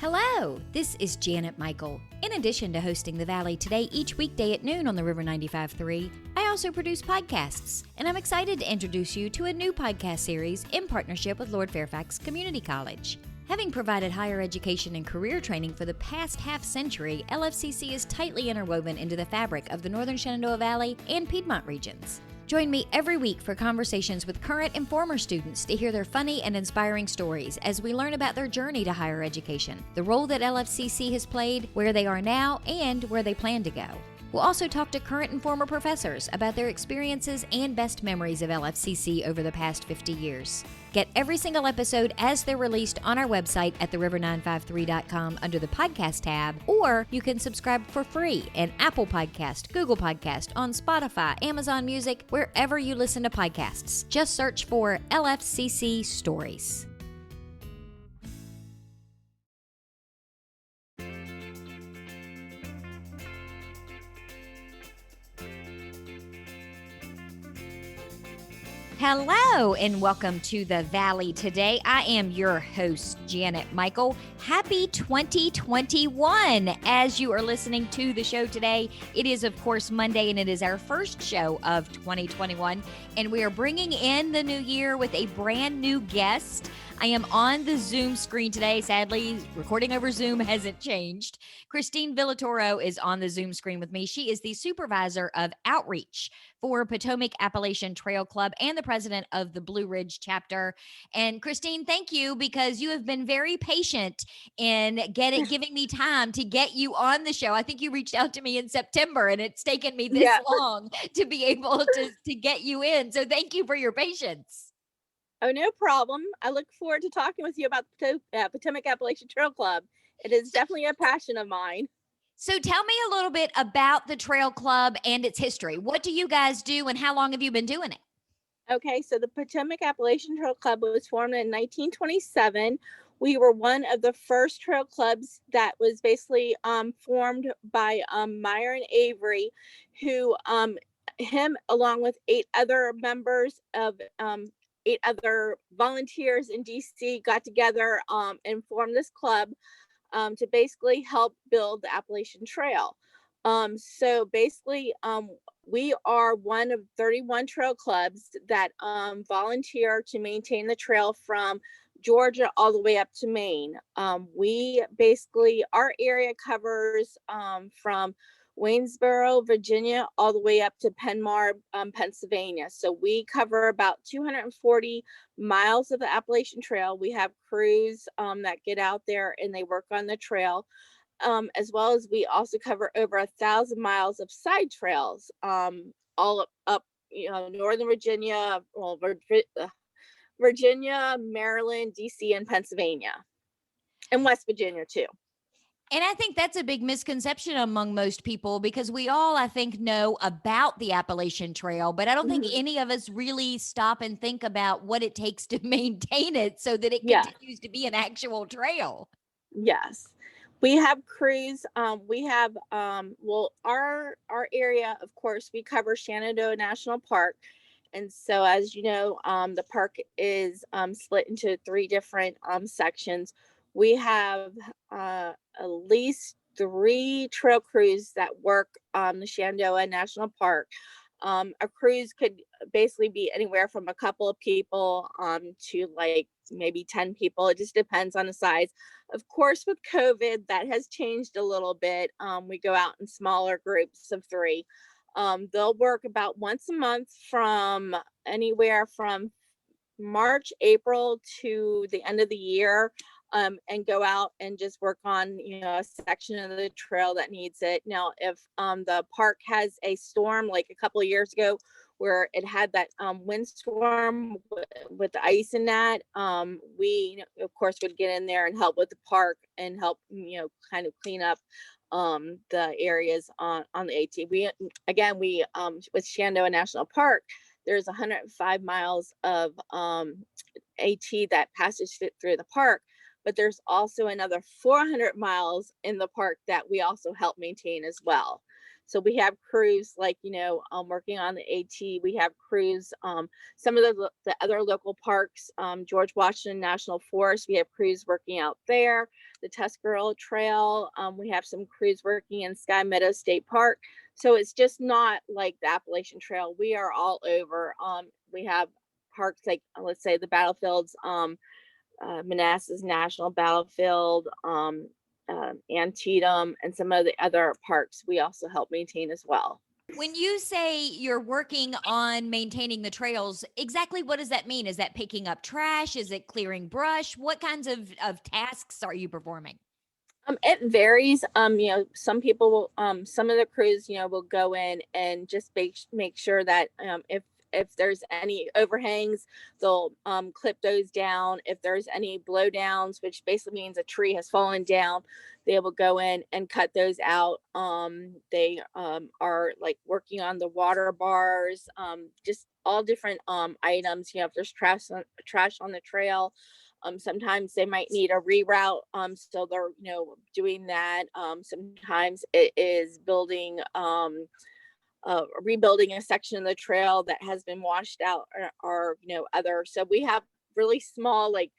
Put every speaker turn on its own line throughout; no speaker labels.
Hello, this is Janet Michael. In addition to hosting The Valley Today each weekday at noon on the River 95.3, I also produce podcasts, and I'm excited to introduce you to a new podcast series in partnership with Lord Fairfax Community College. Having provided higher education and career training for the past half-century, LFCC is tightly interwoven into the fabric of the Northern Shenandoah Valley and Piedmont regions. Join me every week for conversations with current and former students to hear their funny and inspiring stories as we learn about their journey to higher education, the role that LFCC has played, where they are now, and where they plan to go. We'll also talk to current and former professors about their experiences and best memories of LFCC over the past 50 years. Get every single episode as they're released on our website at theriver953.com under the podcast tab, or you can subscribe for free in Apple Podcast, Google Podcast, on Spotify, Amazon Music, wherever you listen to podcasts. Just search for LFCC Stories. Hello and welcome to The Valley Today. I am your host, Janet Michael. Happy 2021. As you are listening to the show today, it is of course Monday and it is our first show of 2021, and we are bringing in the new year with a brand new guest. I am on the Zoom screen today. Sadly, recording over Zoom hasn't changed. Kristine Villatoro is on the Zoom screen with me. She is the Supervisor of Outreach for Potomac Appalachian Trail Club and the president of the Blue Ridge chapter. And Kristine, thank you, because you have been very patient in giving me time to get you on the show. I think you reached out to me in September, and it's taken me this long to be able to get you in. So thank you for your patience.
Oh, no problem. I look forward to talking with you about the Potomac Appalachian Trail Club. It is definitely a passion of mine.
So tell me a little bit about the Trail Club and its history. What do you guys do and how long have you been doing it?
Okay, so the Potomac Appalachian Trail Club was formed in 1927. We were one of the first trail clubs that was basically formed by Myron Avery, who him along with 8 other members of 8 other volunteers in DC got together and formed this club to basically help build the Appalachian Trail. So basically, we are one of 31 trail clubs that volunteer to maintain the trail from Georgia all the way up to Maine. Our area covers from Waynesboro, Virginia, all the way up to Penmar, Pennsylvania. So we cover about 240 miles of the Appalachian Trail. We have crews that get out there and they work on the trail, as well as we also cover over 1,000 miles of side trails, all up, Northern Virginia, Virginia, Maryland, DC, and Pennsylvania, and West Virginia too.
And I think that's a big misconception among most people, because we all, I think, know about the Appalachian Trail, but I don't think any of us really stop and think about what it takes to maintain it so that it continues to be an actual trail.
Yes. We have crews. We have, our area, of course, we cover Shenandoah National Park. And so, as you know, the park is split into 3 different sections. We have at least 3 trail crews that work on the Shenandoah National Park. A cruise could basically be anywhere from a couple of people to like maybe 10 people. It just depends on the size. Of course, with COVID, that has changed a little bit. We go out in smaller groups of 3. They'll work about once a month from anywhere from March, April to the end of the year, and go out and just work on, a section of the trail that needs it. Now, if the park has a storm, like a couple of years ago, where it had that windstorm with the ice in that, we, of course, would get in there and help with the park and help, kind of clean up the areas on the AT. We with Shenandoah National Park, there's 105 miles of AT that passes through the park, but there's also another 400 miles in the park that we also help maintain as well. So we have crews like, working on the AT. We have crews, some of the other local parks, George Washington National Forest, we have crews working out there. The Tuscarora Trail, we have some crews working in Sky Meadow State Park. So it's just not like the Appalachian Trail. We are all over. We have parks like, let's say, the battlefields, Manassas National Battlefield, Antietam, and some of the other parks we also help maintain as well.
When you say you're working on maintaining the trails, exactly what does that mean? Is that picking up trash? Is it clearing brush? What kinds of tasks are you performing?
It varies. Some people will, some of the crews, will go in and just make sure that if there's any overhangs, they'll clip those down. If there's any blowdowns, which basically means a tree has fallen down, they will go in and cut those out. They are like working on the water bars, just all different items. If there's trash on the trail, sometimes they might need a reroute. So they're, doing that. Sometimes it is rebuilding a section of the trail that has been washed out, or other. So we have really small, like,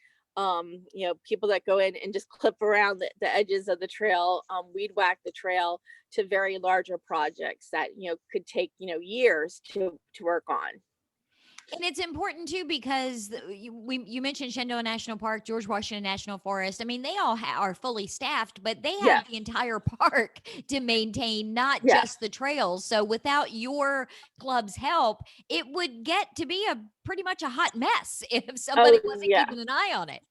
people that go in and just clip around the edges of the trail, weed whack the trail, to very larger projects that, could take, years to work on.
And it's important too because you mentioned Shenandoah National Park, George Washington National Forest. I mean, they all are fully staffed, but they
Yeah.
have the entire park to maintain, not
Yeah.
just the trails. So without your club's help, it would get to be a pretty much a hot mess if somebody
Oh,
wasn't
yeah.
keeping an eye on it.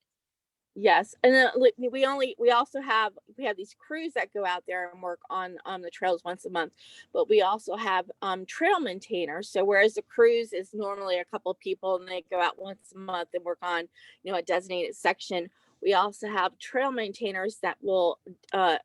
Yes, and then we also have these crews that go out there and work on the trails once a month, but we also have trail maintainers. So whereas the cruise is normally a couple of people and they go out once a month and work on, a designated section, we also have trail maintainers that will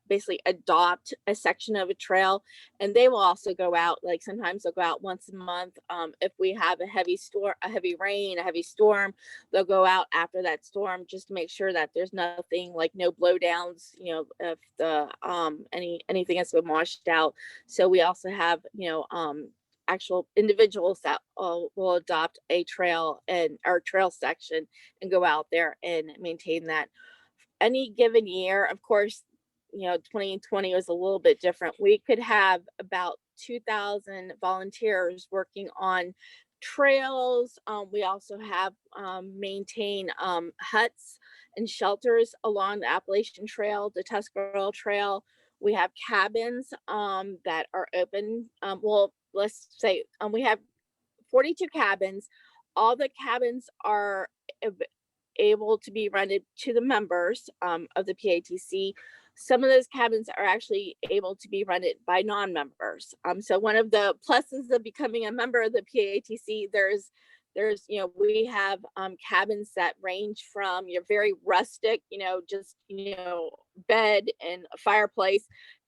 basically adopt a section of a trail, and they will also go out. Like sometimes they'll go out once a month. If we have a heavy storm, a heavy rain, a heavy storm, they'll go out after that storm just to make sure that there's nothing, like no blowdowns, if the anything has been washed out. So we also have, actual individuals that will adopt a trail and our trail section and go out there and maintain that. Any given year, of course, 2020 was a little bit different. We could have about 2,000 volunteers working on trails. We also have maintain huts and shelters along the Appalachian Trail, the Tuscarora Trail. We have cabins that are open. Well, let's say we have 42 cabins. All the cabins are able to be rented to the members of the PATC. Some of those cabins are actually able to be rented by non-members. So one of the pluses of becoming a member of the PATC, we have cabins that range from your very rustic, just bed and a fireplace,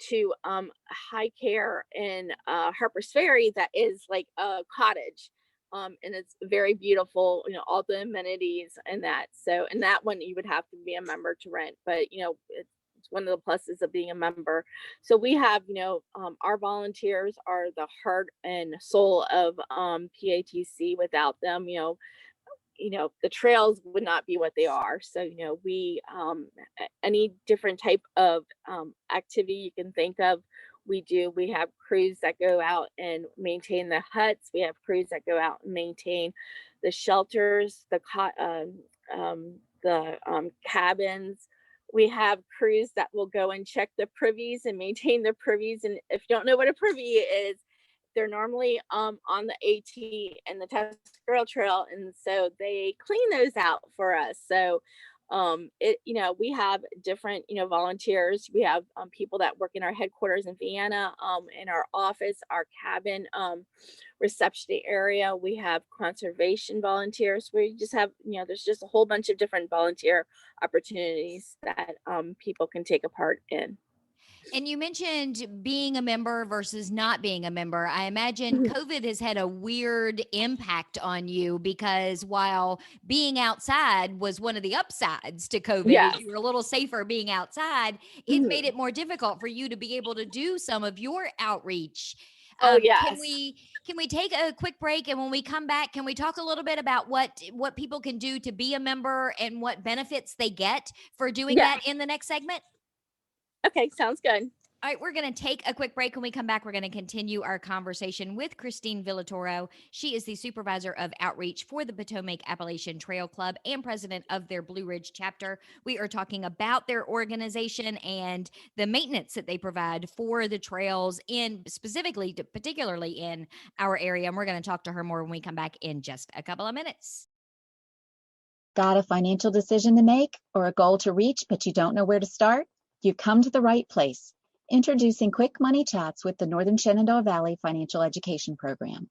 to high care in Harpers Ferry that is like a cottage. And it's very beautiful, all the amenities and that. So, and that one you would have to be a member to rent, but it's one of the pluses of being a member. So we have, our volunteers are the heart and soul of PATC. Without them, the trails would not be what they are. So, we any different type of activity you can think of, we do. We have crews that go out and maintain the huts. We have crews that go out and maintain the shelters, the cabins. We have crews that will go and check the privies and maintain the privies. And if you don't know what a privy is, they're normally on the AT and the Tuscarora Trail, and so they clean those out for us. So we have different volunteers. We have people that work in our headquarters in Vienna, in our office, our cabin, reception area. We have conservation volunteers. We just have, there's just a whole bunch of different volunteer opportunities that people can take a part in.
And you mentioned being a member versus not being a member. I imagine
Mhm.
COVID has had a weird impact on you because while being outside was one of the upsides to COVID, is
Yes.
you were a little safer being outside, it made
Mhm.
it more difficult for you to be able to do some of your outreach.
Oh,
Can
yes.
we take a quick break, and when we come back, can we talk a little bit about what people can do to be a member and what benefits they get for doing
Yeah.
that in the next segment?
Okay. Sounds good.
All right, we're going to take a quick break. When we come back, we're going to continue our conversation with Kristine Villatoro. She is the Supervisor of Outreach for the Potomac Appalachian Trail Club and president of their Blue Ridge chapter. We are talking about their organization and the maintenance that they provide for the trails in specifically, particularly in our area. And we're going to talk to her more when we come back in just a couple of minutes.
Got a financial decision to make or a goal to reach, but you don't know where to start? You've come to the right place. Introducing Quick Money Chats with the Northern Shenandoah Valley Financial Education Program.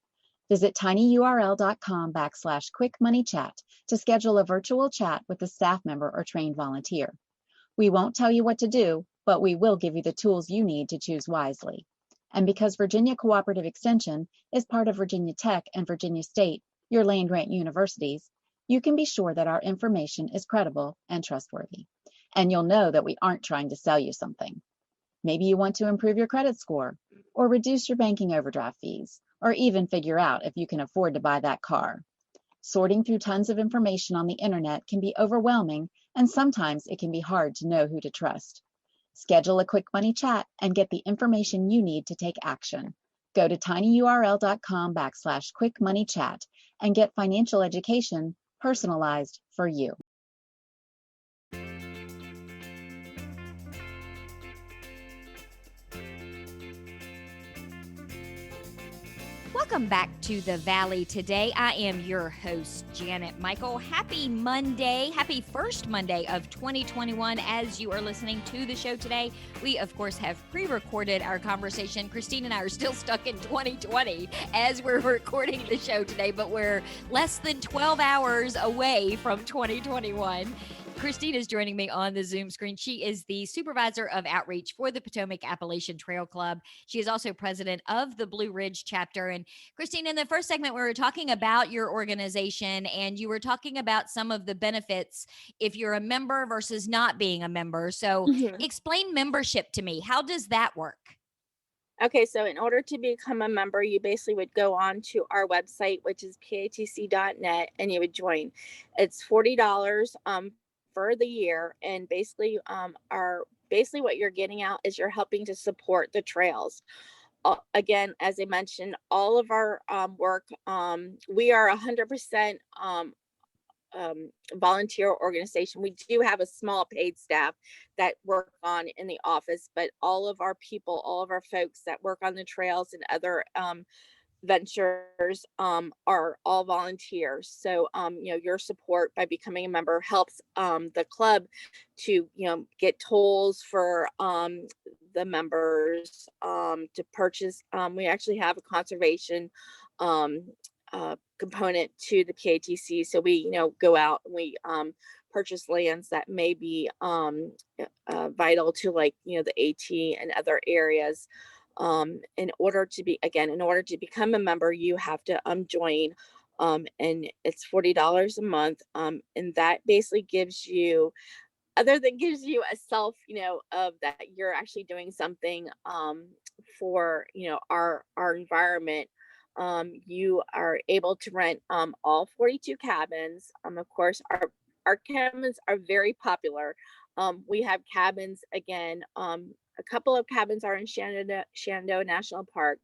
Visit tinyurl.com/Quick Money Chat to schedule a virtual chat with a staff member or trained volunteer. We won't tell you what to do, but we will give you the tools you need to choose wisely. And because Virginia Cooperative Extension is part of Virginia Tech and Virginia State, your land-grant universities, you can be sure that our information is credible and trustworthy. And you'll know that we aren't trying to sell you something. Maybe you want to improve your credit score, or reduce your banking overdraft fees, or even figure out if you can afford to buy that car. Sorting through tons of information on the internet can be overwhelming, and sometimes it can be hard to know who to trust. Schedule a quick money chat and get the information you need to take action. Go to tinyurl.com/Quick Money Chat and get financial education personalized for you.
Welcome back to the Valley today. I am your host, Janet Michael. Happy Monday. Happy first Monday of 2021 as you are listening to the show today. We, of course, have pre-recorded our conversation. Kristine and I are still stuck in 2020 as we're recording the show today, but we're less than 12 hours away from 2021. Kristine is joining me on the Zoom screen. She is the Supervisor of Outreach for the Potomac Appalachian Trail Club. She is also president of the Blue Ridge chapter. And Kristine, in the first segment, we were talking about your organization, and you were talking about some of the benefits if you're a member versus not being a member. So
Mhm.
explain membership to me. How does that work?
Okay, so in order to become a member, you basically would go on to our website, which is patc.net, and you would join. It's $40 for the year, and basically what you're getting out is you're helping to support the trails. Again, as I mentioned, all of our work, we are 100% volunteer organization. We do have a small paid staff that work on in the office, but all of our people, all of our folks that work on the trails and other ventures are all volunteers. So your support by becoming a member helps the club to get tools for the members to purchase. We actually have a conservation component to the PATC. So we go out and we purchase lands that may be vital to, like, the AT and other areas. In order to become a member, you have to join, and it's $40 a month, and that basically gives you, a self, of that you're actually doing something for our environment. You are able to rent all 42 cabins. Of course, our cabins are very popular. We have cabins again. A couple of cabins are in Shenandoah National Park.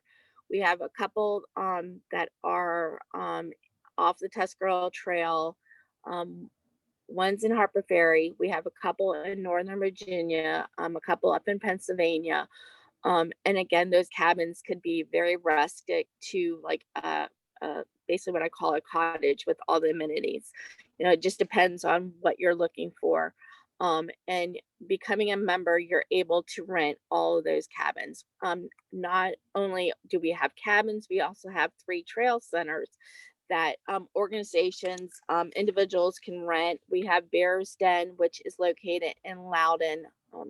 We have a couple that are off the Tuscarora Trail. Um, One's in Harper Ferry. We have a couple in Northern Virginia, a couple up in Pennsylvania. And again, those cabins could be very rustic to, like, basically what I call a cottage with all the amenities. It just depends on what you're looking for. And becoming a member, you're able to rent all of those cabins. Not only do we have cabins, we also have 3 trail centers that organizations, individuals can rent. We have Bear's Den, which is located in Loudon.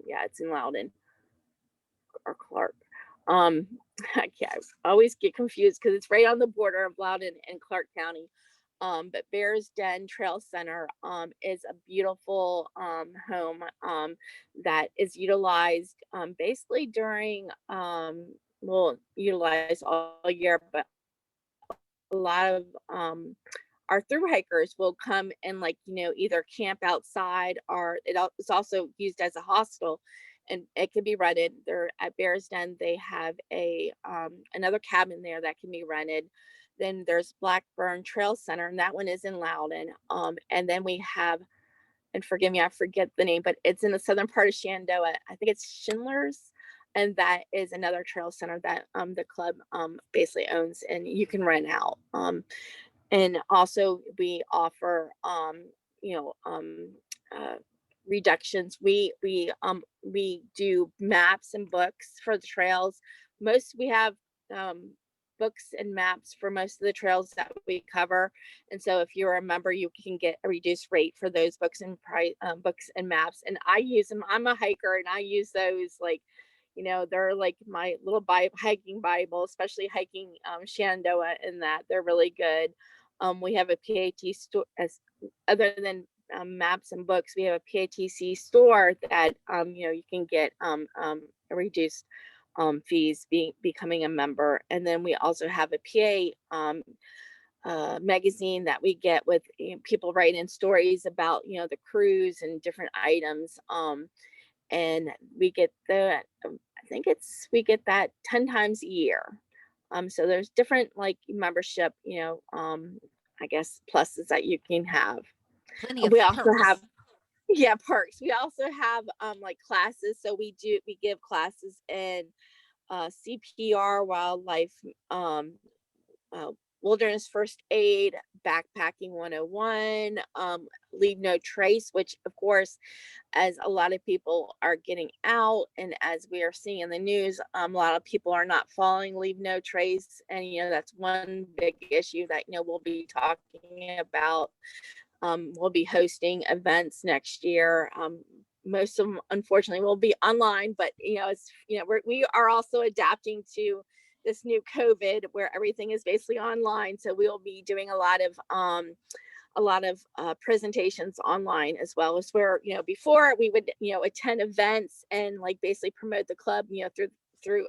Yeah, it's in Loudon. or Clark. I always get confused because it's right on the border of Loudoun and Clark County. But Bears Den Trail Center is a beautiful home that is utilized basically during, well, utilized all year, but a lot of our thru hikers will come and, like, either camp outside, or it's also used as a hostel, and it can be rented. They're at Bears Den. They have a another cabin there that can be rented. Then there's Blackburn Trail Center, and that one is in Loudon. And then we have, and forgive me, I forget the name, but it's in the southern part of Shenandoah. I think it's Schindler's, and that is another trail center that the club basically owns, and you can rent out. And also we offer you know reductions. We do maps and books for the trails. We have books and maps for most of the trails that we cover, and so if you're a member, you can get a reduced rate for those books and books and maps. And I use them. I'm a hiker, and I use those, like, they're like my little hiking Bible, especially hiking Shenandoah, and that they're really good. We have a PAT store, as other than maps and books, we have a PATC store that you can get a reduced fees becoming a member. And then we also have a PA magazine that we get with people writing stories about the cruise and different items. And we get we get that 10 times a year. So there's different, like, membership, I guess, pluses that you can have.
Plenty of
We also
perks.
have, perks. We also have like classes. So we give classes in CPR, wildlife, uh, wilderness first aid, backpacking 101, leave no trace, which of course, as a lot of people are getting out, and as we are seeing in the news, a lot of people are not following leave no trace. And that's one big issue that we'll be talking about. We'll be hosting events next year. Most of them, unfortunately, will be online, but we are also adapting to this new COVID, where everything is basically online. So we'll be doing a lot of presentations online, as well as where before we would attend events and, like, basically promote the club through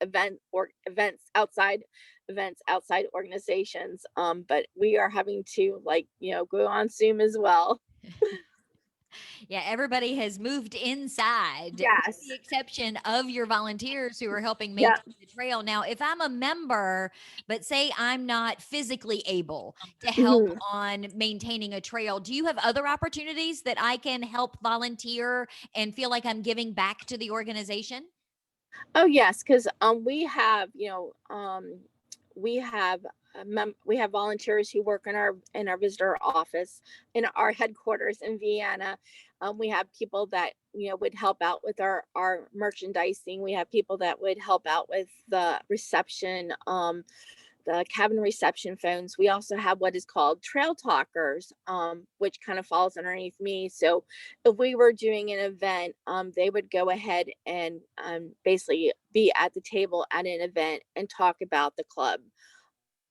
events outside organizations. But we are having to, like, go on Zoom as well.
Yeah, everybody has moved inside, with
Yes.
the exception of your volunteers who are helping
Yeah.
maintain the trail. Now, if I'm a member, but say I'm not physically able to help
Mhm.
on maintaining a trail, do you have other opportunities that I can help volunteer and feel like I'm giving back to the organization?
Oh yes, because we have volunteers who work in our visitor office, in our headquarters in Vienna. We have people that would help out with our merchandising. We have people that would help out with the reception, the cabin reception phones. We also have what is called trail talkers, which kind of falls underneath me. So if we were doing an event, they would go ahead and basically be at the table at an event and talk about the club.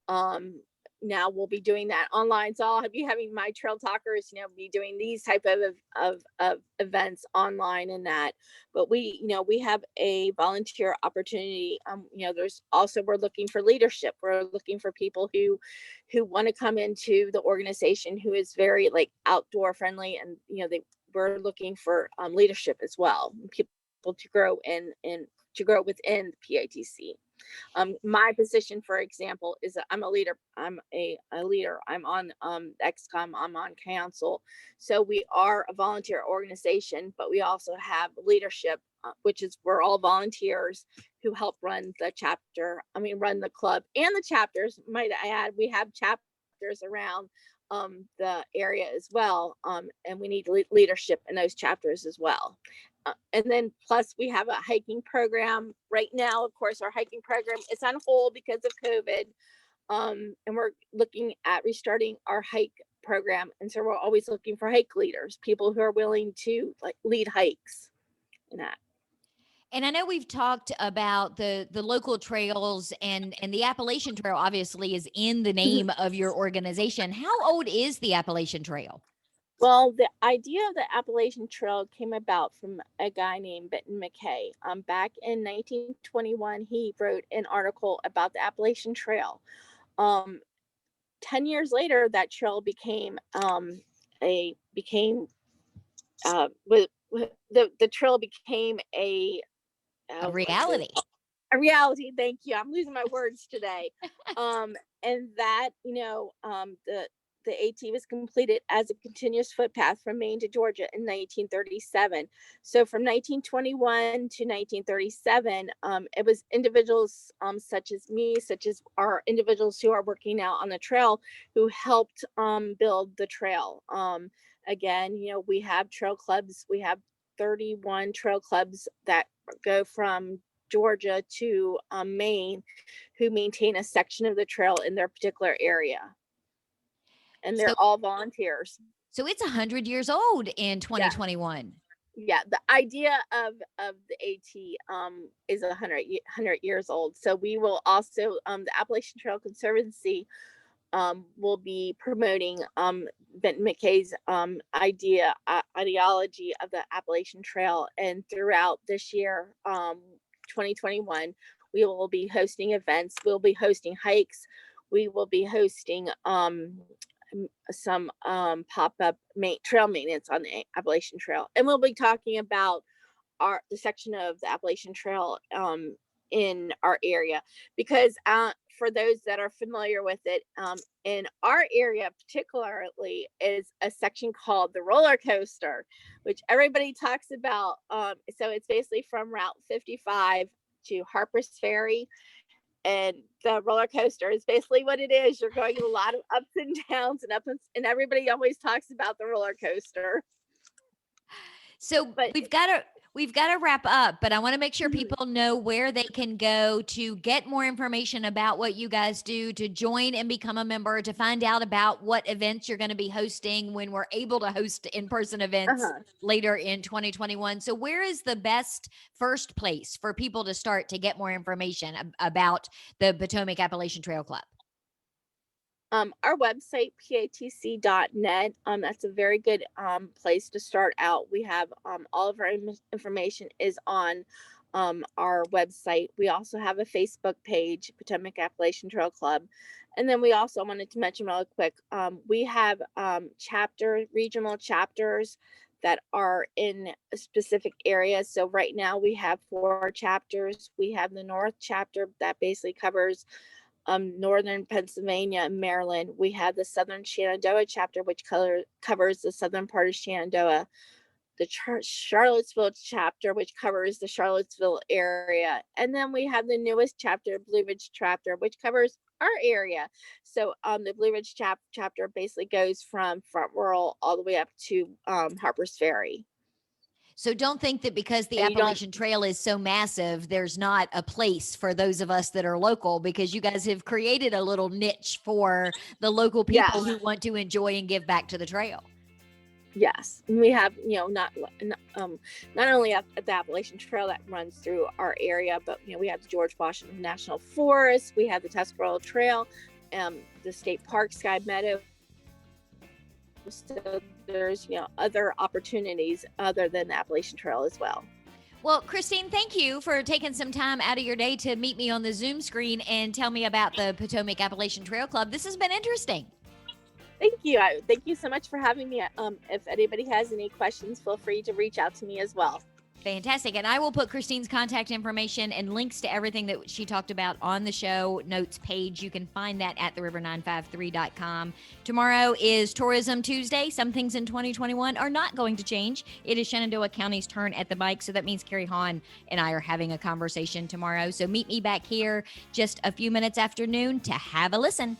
um Now we'll be doing that online, so I'll be having my trail talkers be doing these type of events online, and that. But we have a volunteer opportunity. There's also, we're looking for leadership. We're looking for people who want to come into the organization, who is very, like, outdoor friendly, and we're looking for leadership as well, people to grow to grow within the PATC. My position, for example, is that I'm a leader. I'm a leader. I'm on XCOM. I'm on council. So we are a volunteer organization, but we also have leadership, which is, we're all volunteers who help run the chapter. Run the club and the chapters. Might I add, we have chapters around the area as well, and we need leadership in those chapters as well. And then plus we have a hiking program right now. Of course, our hiking program is on hold because of COVID. And we're looking at restarting our hike program. And so we're always looking for hike leaders, people who are willing to, like, lead hikes and that.
And I know we've talked about the local trails, and the Appalachian Trail obviously is in the name of your organization. How old is the Appalachian Trail?
Well, the idea of the Appalachian Trail came about from a guy named Benton McKay. Back in 1921, he wrote an article about the Appalachian Trail. Um, 10 years later, that trail became the trail became
A
what's it?
reality.
A reality. Thank you. I'm losing my words today. And that, the AT was completed as a continuous footpath from Maine to Georgia in 1937. So from 1921 to 1937, it was individuals such as me, such as our individuals who are working now on the trail, who helped build the trail. Again, we have trail clubs. We have 31 trail clubs that go from Georgia to Maine, who maintain a section of the trail in their particular area. And
So,
they're all volunteers.
so it's 100 years old in
Yeah.
2021.
Yeah, the idea of the AT is 100 years old. So we will also the Appalachian Trail Conservancy will be promoting Benton McKay's ideology of the Appalachian Trail. And throughout this year, 2021, we will be hosting events. We'll be hosting hikes. We will be hosting some pop-up trail maintenance on the Appalachian Trail. And we'll be talking about the section of the Appalachian Trail in our area, because for those that are familiar with it, in our area particularly is a section called the roller coaster, which everybody talks about. So it's basically from Route 55 to Harpers Ferry. And the roller coaster is basically what it is. You're going a lot of ups and downs and everybody always talks about the roller coaster.
So
But
we've got to wrap up, but I want to make sure people know where they can go to get more information about what you guys do, to join and become a member, to find out about what events you're going to be hosting when we're able to host in-person events later in 2021. So where is the best first place for people to start to get more information about the Potomac Appalachian Trail Club?
Our website, patc.net, that's a very good place to start out. We have all of our information is on our website. We also have a Facebook page, Potomac Appalachian Trail Club. And then we also wanted to mention real quick, we have regional chapters that are in specific areas. So right now we have 4 chapters. We have the North chapter that basically covers northern Pennsylvania and Maryland. We have the Southern Shenandoah chapter, which covers the southern part of Shenandoah. The Charlottesville chapter, which covers the Charlottesville area. And then we have the newest chapter, Blue Ridge chapter, which covers our area. So the Blue Ridge chapter basically goes from Front Rural all the way up to Harpers Ferry.
So don't think that because the Appalachian Trail is so massive, there's not a place for those of us that are local, because you guys have created a little niche for the local people who want to enjoy and give back to the trail.
Yes, we have, not only at the Appalachian Trail that runs through our area, but we have the George Washington National Forest, we have the Tuscarora Trail, the state park, Sky Meadow. So there's other opportunities other than the Appalachian Trail as well.
Well, Kristine, thank you for taking some time out of your day to meet me on the Zoom screen and tell me about the Potomac Appalachian Trail Club. This has been interesting.
Thank you. Thank you so much for having me. If anybody has any questions, feel free to reach out to me as well.
Fantastic. And I will put Kristine's contact information and links to everything that she talked about on the show notes page. You can find that at theriver953.com. Tomorrow is Tourism Tuesday. Some things in 2021 are not going to change. It is Shenandoah County's turn at the mic, so that means Carrie Hahn and I are having a conversation tomorrow. So meet me back here just a few minutes after noon to have a listen.